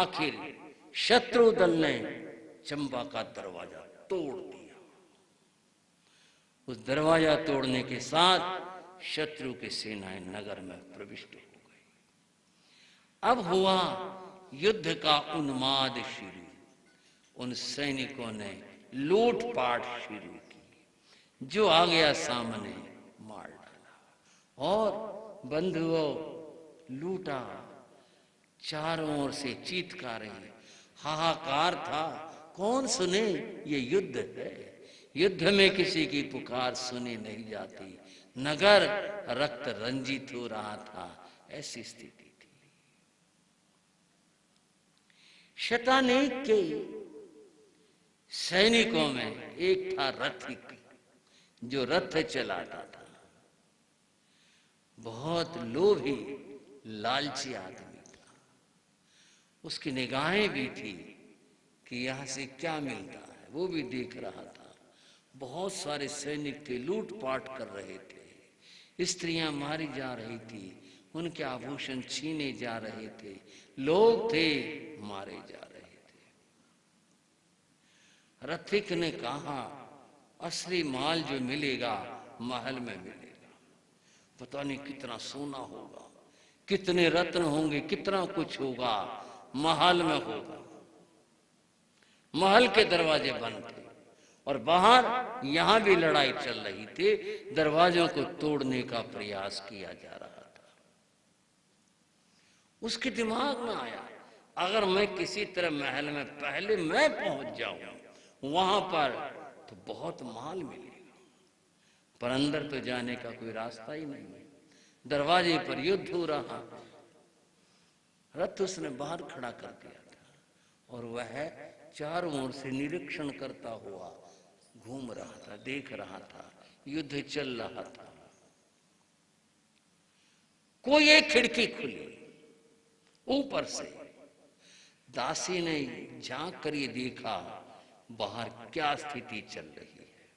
आखिर शत्रु दल ने चंबा का दरवाजा तोड़ दिया। उस दरवाजा तोड़ने के साथ शत्रु की सेनाएं नगर में प्रविष्ट हो गई। अब हुआ युद्ध का उन्माद शुरू। उन सैनिकों ने लूटपाट शुरू की, जो आ गया सामने मार डाला। और बंधुओं, लूटा, चारों ओर से चीत्कारें, हाहाकार था। कौन सुने, ये युद्ध है। युद्ध में किसी की पुकार सुनी नहीं जाती। नगर रक्त रंजित हो रहा था, ऐसी स्थिति थी। शतानीक के सैनिकों में एक था रथिक, जो रथ चलाता था। बहुत लोभी, लालची आदमी था। उसकी निगाहें भी थी कि यहां से क्या मिलता है, वो भी देख रहा था। बहुत सारे सैनिक थे, लूटपाट कर रहे थे, स्त्रियां मारी जा रही थी, उनके आभूषण छीने जा रहे थे, लोग थे मारे जा रहे थे। रथिक ने कहा, असली माल जो मिलेगा महल में मिलेगा। पता नहीं कितना सोना होगा, कितने रत्न होंगे, कितना कुछ होगा, महल में होगा। महल के दरवाजे बंद थे और बाहर यहां भी लड़ाई चल रही थी। दरवाजों को तोड़ने का प्रयास किया जा रहा था। उसके दिमाग में आया, अगर मैं किसी तरह महल में पहले मैं पहुंच जाऊं वहां पर, तो बहुत माल मिलेगा। पर अंदर तो जाने का कोई रास्ता ही नहीं है। दरवाजे पर युद्ध हो रहा। रथ उसने बाहर खड़ा कर दिया था और वह चारों ओर से निरीक्षण करता हुआ घूम रहा था, देख रहा था, युद्ध चल रहा था। कोई एक खिड़की खुली ऊपर से। दासी ने झांक कर ये देखा बाहर क्या स्थिति चल रही है।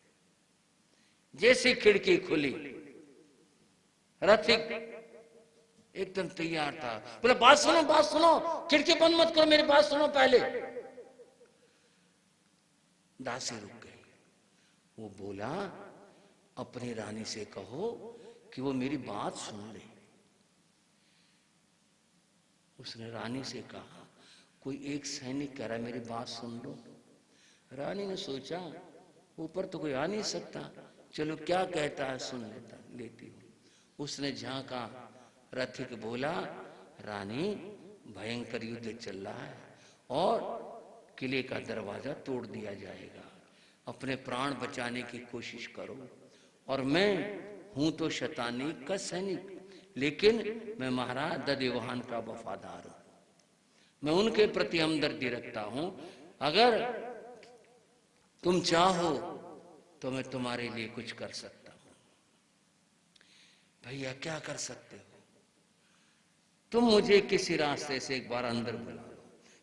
जैसे खिड़की खुली, रथिक एकदम तैयार था। बोले, बात सुनो, बात सुनो, खिड़की बंद मत करो, मेरी बात सुनो पहले। दासी रुक गई। वो बोला, अपनी रानी से कहो कि वो मेरी बात सुन ले। उसने रानी से कहा, कोई एक सैनिक कह रहा है मेरी बात सुन लो। रानी ने सोचा, ऊपर तो कोई आ नहीं सकता, चलो क्या कहता है सुन लेती हूँ। उसने झांका। रथिक बोला, रानी, भयंकर युद्ध चल रहा है और किले का दरवाजा तोड़ दिया जाएगा। अपने प्राण बचाने की कोशिश करो। और मैं हूं तो शतानीक का सैनिक, लेकिन मैं महाराज ददेवाहन का वफादार हूं। मैं उनके प्रति हमदर्दी रखता हूं। अगर तुम चाहो तो मैं तुम्हारे लिए कुछ कर सकता हूं। भैया, क्या कर सकते हो? तुम मुझे किसी रास्ते से एक बार अंदर बुला लो,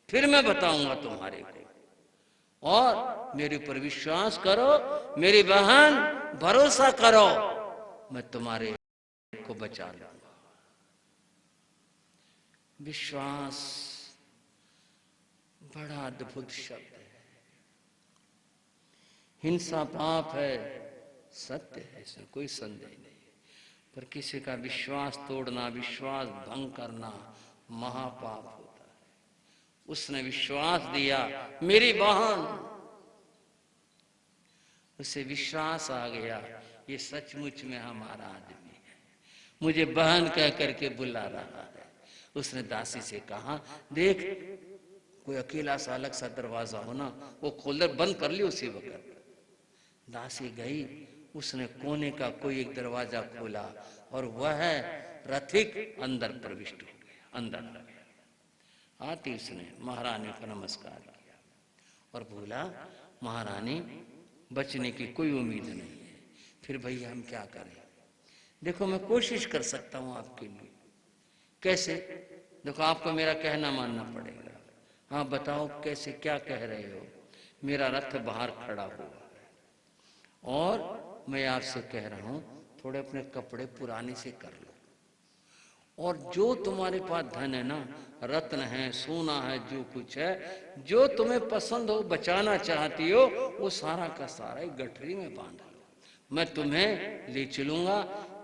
फिर मैं बताऊंगा तुम्हारे को। और मेरे ऊपर विश्वास करो मेरी बहन, भरोसा करो, मैं तुम्हारे को बचा लूंगा। विश्वास बड़ा अद्भुत शब्द है। हिंसा पाप है, सत्य है, इसमें कोई संदेह नहीं। पर किसी का विश्वास तोड़ना, विश्वास भंग करना महापाप होता है। उसने विश्वास दिया, मेरी बहन, उसे विश्वास आ गया, ये सचमुच में हमारा आदमी है, मुझे बहन कह करके बुला रहा है। उसने दासी से कहा, देख कोई अकेला सा अलग सा दरवाजा हो ना, वो खोल, बंद कर ली उसी वक्त। दासी गई, उसने कोने का कोई एक दरवाजा खोला और वह रथिक अंदर प्रविष्ट हो गया, अंदर आ गया। आती उसने महारानी को नमस्कार किया और बोला, महारानी, बचने की कोई उम्मीद नहीं है, फिर भैया हम क्या करें? देखो मैं कोशिश कर सकता हूं आपके लिए। कैसे? देखो आपको मेरा कहना मानना पड़ेगा। हाँ बताओ कैसे, क्या कह रहे हो? मेरा रथ बाहर खड़ा हुआ है और मैं आपसे कह रहा हूं थोड़े अपने कपड़े पुराने से कर लो और जो तुम्हारे पास धन है ना, रत्न है, सोना है, जो कुछ है, जो तुम्हें पसंद हो, बचाना चाहती हो, वो सारा का सारा एक गठरी में बांध लो। मैं तुम्हें ले चलूंगा,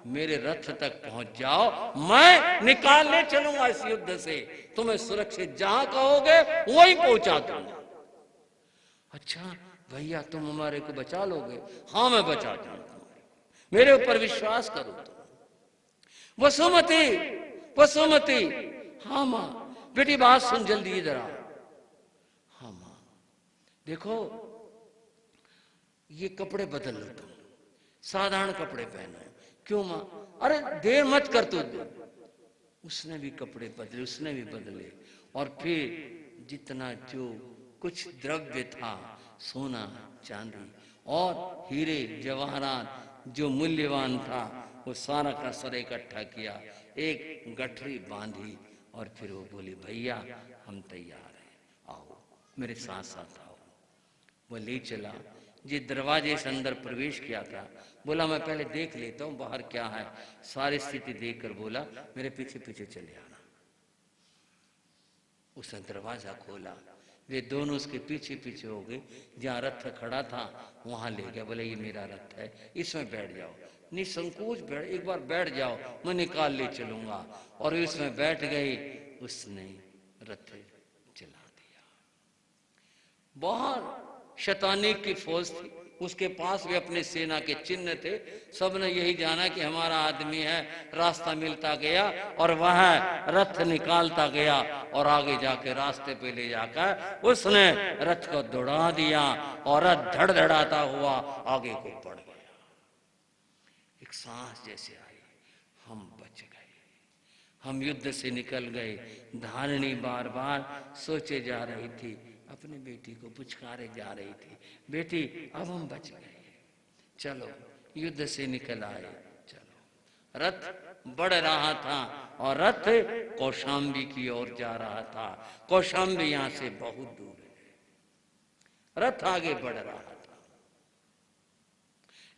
मेरे रथ तक पहुंच जाओ, मैं निकाल ले चलूंगा इस युद्ध से, तुम्हें सुरक्षित जहां कहोगे वहीं पहुंचा दूंगा। अच्छा भैया, तुम हमारे को बचा लोगे? हाँ मैं बचा दूंगा, मेरे ऊपर विश्वास करो। तुम वसुमती, वसुमती, हाँ माँ। बेटी बात सुन, जल्दी इधर आ। हाँ माँ, देखो ये कपड़े बदल लो, तुम साधारण कपड़े पहनो। क्यों माँ? अरे देर मत कर तू। उसने भी कपड़े बदले, उसने भी बदले, और फिर जितना जो कुछ द्रव्य था, सोना चांदी और हीरे जवाहरात जो मूल्यवान था, वो सारा का सारा इकट्ठा किया, एक गठरी बांधी, और फिर वो बोली भैया हम तैयार हैं, आओ मेरे साथ साथ आओ। वो ले चला, जिस दरवाजे से अंदर प्रवेश किया था, बोला मैं पहले देख लेता हूं बाहर क्या है। सारी स्थिति देखकर बोला मेरे पीछे पीछे चले आना। उसने दरवाजा खोला, वे दोनों उसके पीछे पीछे हो गए, जहां रथ खड़ा था वहां ले गया। बोले ये मेरा रथ है, इसमें बैठ जाओ, निसंकोच बैठ, एक बार बैठ जाओ, मैं निकाल ले चलूंगा। और इसमें बैठ गई, उसने रथ चला दिया। बाहर शैतानी की फौज थी, उसके पास भी अपने सेना के चिन्ह थे। सबने यही जाना कि हमारा आदमी है, रास्ता मिलता गया और वह रथ निकालता गया, और आगे जाके रास्ते पे ले जाकर उसने रथ को दौड़ा दिया, और रथ धड़धड़ाता हुआ आगे को बढ़ गया। एक सांस जैसे आई, हम बच गए, हम युद्ध से निकल गए। धारिणी बार बार सोचे जा रही थी, अपनी बेटी को पुचकारे जा रही थी, बेटी अब हम बच गए, चलो युद्ध से निकल आए, चलो। रथ बढ़ रहा था और रथ कौशाम्बी की ओर जा रहा था। कौशाम्बी यहां से बहुत दूर है। रथ आगे बढ़ रहा था,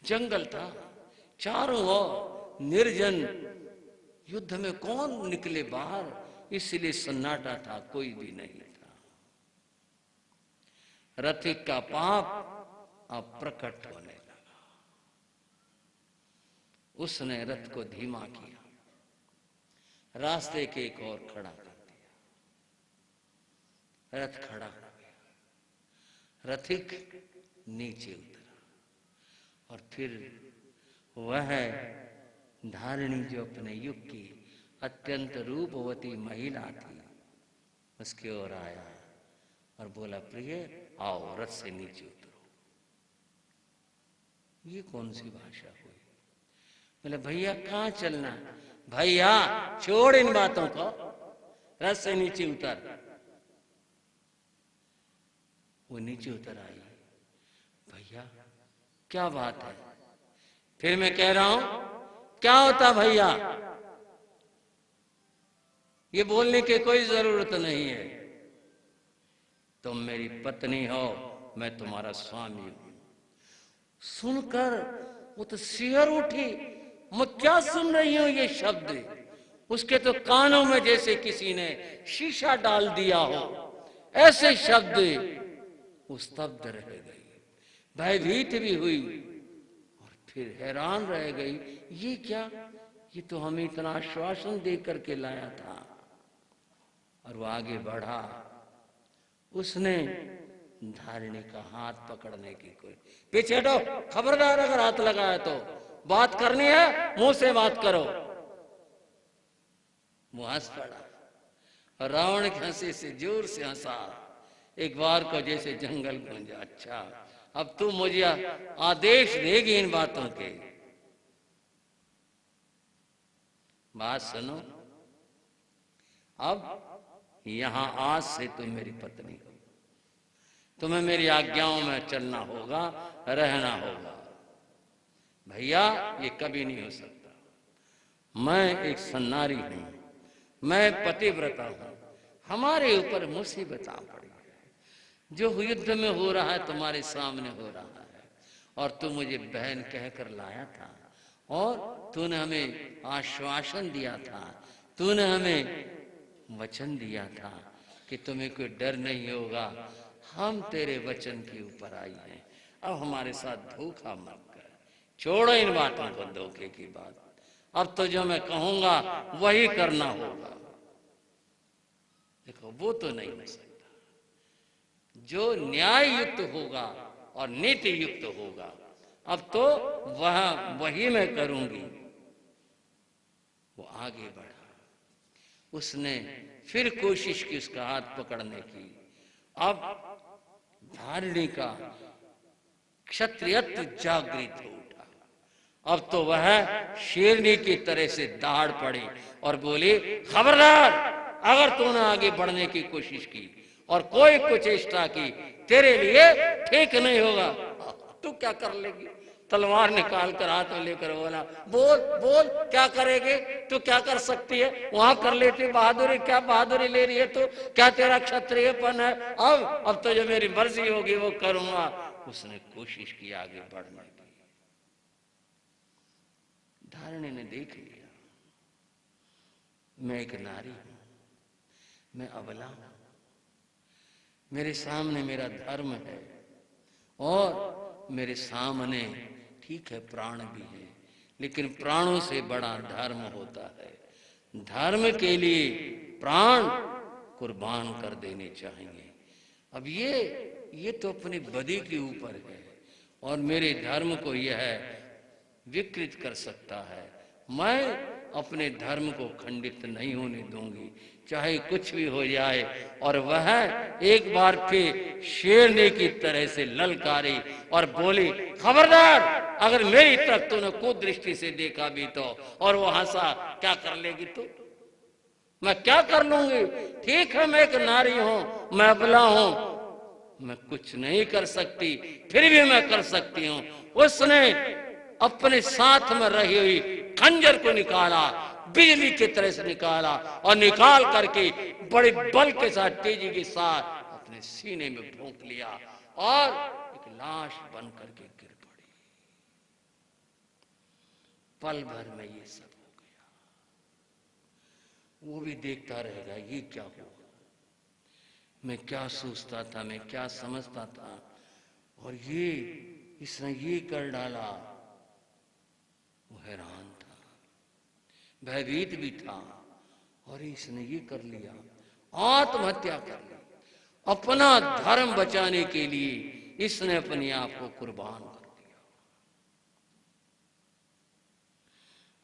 जंगल था चारों ओर, निर्जन, युद्ध में कौन निकले बाहर, इसलिए सन्नाटा था, कोई भी नहीं था। रथिक का पाप अब प्रकट होने लगा। उसने रथ को धीमा किया, रास्ते के एक और खड़ा कर दिया, रथ खड़ा हो गया। रथिक नीचे उतरा, और फिर वह धारिणी जो अपने युग की अत्यंत रूपवती महिला थी, उसकी ओर आया और बोला प्रिय आओ रथ से नीचे उतरो। ये कौन सी भाषा हुई? बोले भैया कहाँ चलना? भैया छोड़ इन बातों को, रथ से नीचे उतर। वो नीचे उतर आई। भैया क्या बात है? फिर मैं कह रहा हूं क्या होता भैया? ये बोलने की कोई जरूरत नहीं है, तुम मेरी पत्नी हो, मैं तुम्हारा स्वामी हूं। सुनकर वो तो सिहर उठी, मैं क्या सुन रही हूं ये शब्द? उसके तो कानों में जैसे किसी ने शीशा डाल दिया हो, ऐसे शब्द। वो स्तब्ध रह गई, भयभीत भी हुई, और फिर हैरान रह गई, ये क्या? ये तो हमें इतना आश्वासन दे करके लाया था। और वो आगे बढ़ा, उसने धारिणी का हाथ पकड़ने की कोई, पीछे हटो, खबरदार अगर हाथ लगाया तो, बात करनी है मुंह से बात करो। वो हंस पड़ा, रावण की हंसी से जोर से हंसा, एक बार को जैसे जंगल गूंजा। अच्छा अब तू मुझे आदेश देगी इन बातों के? बात सुनो, अब यहां आज से तुम मेरी पत्नी हो, तुम्हें मेरी आज्ञाओं में चलना होगा, रहना होगा। भैया ये कभी नहीं हो सकता, मैं एक सन्नारी हूं, मैं पतिव्रता हूं, हमारे ऊपर मुसीबत आ पड़ी है। जो युद्ध में हो रहा है तुम्हारे सामने हो रहा है, और तू मुझे बहन कहकर लाया था, और तूने हमें आश्वासन दिया था तूने हमें वचन दिया था कि तुम्हें कोई डर नहीं होगा, हम तेरे वचन के ऊपर आई हैं, अब हमारे साथ धोखा मत कर। छोड़ो इन बातों को, धोखे की बात। अब तो जो मैं कहूंगा वही करना होगा। देखो वो तो नहीं हो सकता, जो न्याय युक्त होगा और नीति युक्त होगा, अब तो वही मैं करूंगी। वो आगे बढ़ा, उसने फिर कोशिश की उसका हाथ पकड़ने की। अब धारिणी का क्षत्रियत्व जागृत हो उठा। अब तो वह शेरनी की तरह से दहाड़ पड़ी और बोली, खबरदार, अगर तूने आगे बढ़ने की कोशिश की और कोई कुचेष्टा की, तेरे लिए ठीक नहीं होगा। तू क्या कर लेगी? तलवार निकाल कर हाथ में लेकर बोला, बोल बोल क्या करेगी? तू क्या कर सकती है? वहां कर लेती बहादुरी, क्या बहादुरी ले रही है तू? क्या तेरा क्षत्रियपन है? अब तो जो मेरी मर्जी होगी वो करूंगा। उसने कोशिश की आगे बढ़ने की। धारिणी ने देख लिया, मैं एक नारी हूं, मैं अबला हूं, मेरे सामने मेरा धर्म है और मेरे सामने ठीक है प्राण भी है, लेकिन प्राणों से बड़ा धर्म होता है। धर्म के लिए प्राण कुर्बान कर देने चाहिए। अब ये तो अपनी बदी के ऊपर है और मेरे धर्म को यह विकृत कर सकता है। मैं अपने धर्म को खंडित नहीं होने दूंगी, चाहे कुछ भी हो जाए। और वह एक बार फिर शेरनी की तरह से ललकारी और बोली, खबरदार, अगर मेरी तरफ तूने कुदृष्टि से देखा भी तो। और वो हंसा, क्या कर लेगी तू? मैं क्या कर लूंगी? ठीक है, मैं एक नारी हूं, मैं अबला हूं, मैं कुछ नहीं कर सकती, फिर भी मैं कर सकती हूं। उसने अपने साथ में रही हुई खंजर को निकाला, बिजली की तरह से निकाला और निकाल करके बड़े बल के साथ, तेजी के साथ अपने सीने में भोंक लिया और एक लाश बन करके गिर पड़ी। पल भर में ये सब हो गया। वो भी देखता रहेगा, ये क्या हुआ? मैं क्या सोचता था, मैं क्या समझता था, और ये इसने ये कर डाला। वो हैरान था, भयभीत भी था, और इसने ये कर लिया, आत्महत्या कर ली। अपना धर्म बचाने के लिए इसने अपने आप को कुर्बान कर दिया।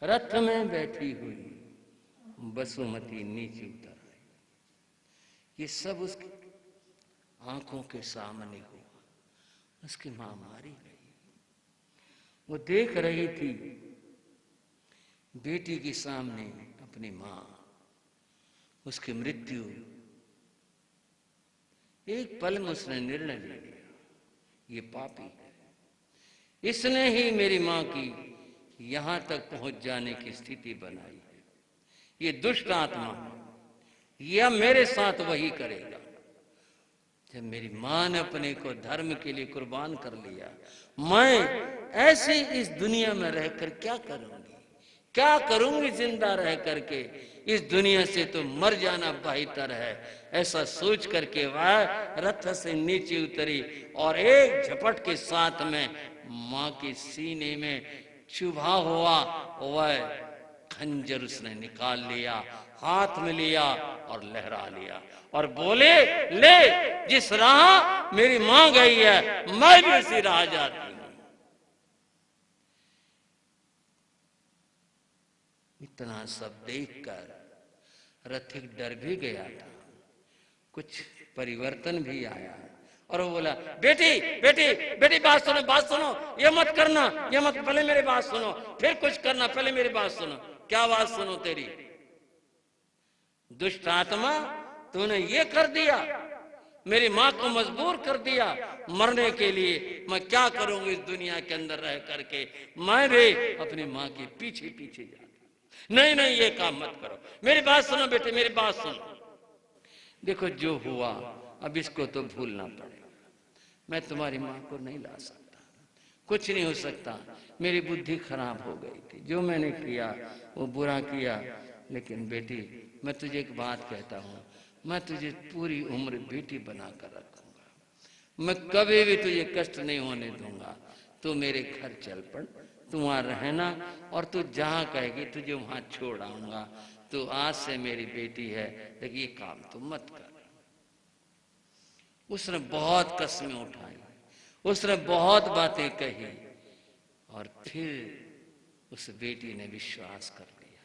रथ में बैठी हुई बसुमती नीचे उतर आई। ये सब उसकी आंखों के सामने हुआ। उसकी मां मारी गई। वो देख रही थी बेटी के सामने अपनी मां, उसकी मृत्यु। एक पल में उसने निर्णय ले लिया, ये पापी है, इसने ही मेरी मां की यहां तक पहुंच जाने की स्थिति बनाई है। ये दुष्ट आत्मा है, यह मेरे साथ वही करेगा। जब मेरी मां ने अपने को धर्म के लिए कुर्बान कर लिया, मैं ऐसे इस दुनिया में रहकर क्या करूंगी? क्या करूंगी जिंदा रह करके? इस दुनिया से तो मर जाना बेहतर है। ऐसा सोच करके वह रथ से नीचे उतरी और एक झपट के साथ में मां के सीने में चुभा हुआ वह खंजर उसने निकाल लिया, हाथ में लिया और लहरा लिया और बोले, ले, जिस राह मेरी मां गई है, मैं भी उसी राह जाती हूं। इतना सब देखकर रथिक डर भी गया था, कुछ परिवर्तन भी आया और वो बोला, बेटी बेटी बेटी, बात सुनो, बात सुनो, ये मत करना, ये मत, पहले मेरी बात सुनो, फिर कुछ करना, पहले मेरी बात सुनो। क्या बात सुनो तेरी? दुष्ट आत्मा, तूने ये कर दिया, मेरी मां को मजबूर कर दिया मरने के लिए। मैं क्या करूंगी इस दुनिया के अंदर रह करके? मैं भी अपनी मां के पीछे पीछे जाता। नहीं नहीं, ये काम मत करो, मेरी बात सुनो बेटे, मेरी बात सुनो। देखो जो हुआ, अब इसको तो भूलना पड़ेगा। मैं तुम्हारी मां को नहीं ला सकता, कुछ नहीं हो सकता। मेरी बुद्धि खराब हो गई थी, जो मैंने किया वो बुरा किया, लेकिन बेटी मैं तुझे एक बात कहता हूँ, मैं तुझे पूरी उम्र बेटी बनाकर रखूंगा, मैं कभी भी तुझे कष्ट नहीं होने दूंगा। तू मेरे घर चल पड़, तू वहां रहना, और तू जहां कहेगी तुझे वहां छोड़ आऊंगा। तू आज से मेरी बेटी है, लेकिन ये काम तू मत कर। उसने बहुत कस्में उठाई, उसने बहुत बातें कही, और फिर उस बेटी ने विश्वास कर लिया।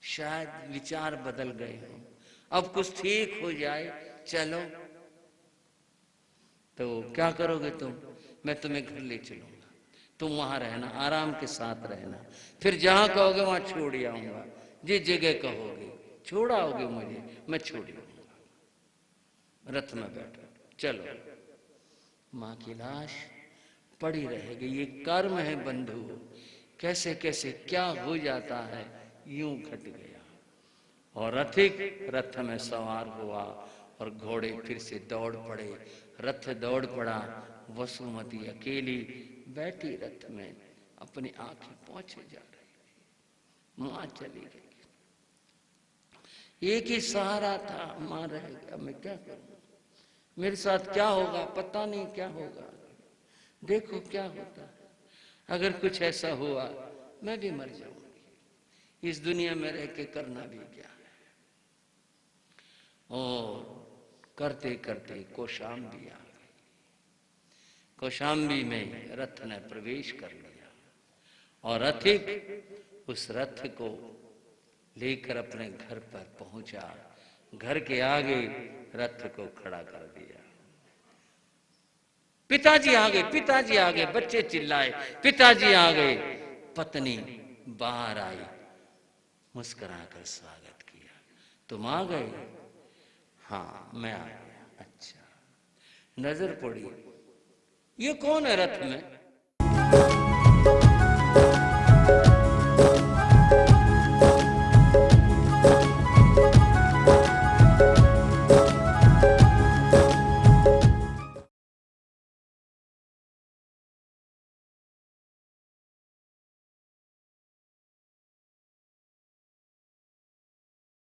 शायद विचार बदल गए हों, अब कुछ ठीक हो जाए, चलो। तो क्या करोगे तुम? मैं तुम्हें घर ले चलूंगा, तुम वहां रहना, आराम के साथ रहना, फिर जहां कहोगे वहां छोड़ आऊंगा, जिस जगह कहोगे छोड़ आओगे मुझे, मैं छोड़ आऊंगा। रथ में बैठो, चलो। मां की लाश पड़ी रहेगी। ये कर्म है बंधु, कैसे कैसे क्या हो जाता है, यूं घट गया। और रथिक रथ में सवार हुआ, और घोड़े फिर से दौड़ पड़े, रथ दौड़ पड़ा। वसुमती अकेली बैठी रथ में, अपनी आंखें पहुंचे जा रही, मां चली गई। एक ही सहारा था, मां रह गया, मैं क्या करूं, मेरे साथ क्या होगा पता नहीं क्या होगा, देखो क्या होता है। अगर कुछ ऐसा हुआ मैं भी मर जाऊंगी, इस दुनिया में रह के करना भी क्या है। और करते करते कौशाम्बी आ गई। कौशाम्बी में रथ ने प्रवेश कर लिया, और रथिक उस रथ को लेकर अपने घर पर पहुंचा। घर के आगे रथ को खड़ा कर दिया। पिताजी आ गए, पिताजी आ गए, बच्चे चिल्लाए, पिताजी आ गए। पत्नी बाहर आई, मुस्कुराकर स्वागत किया। तुम आ गए? हाँ मैं आ गया। अच्छा। नजर पड़ी, ये कौन है रथ में?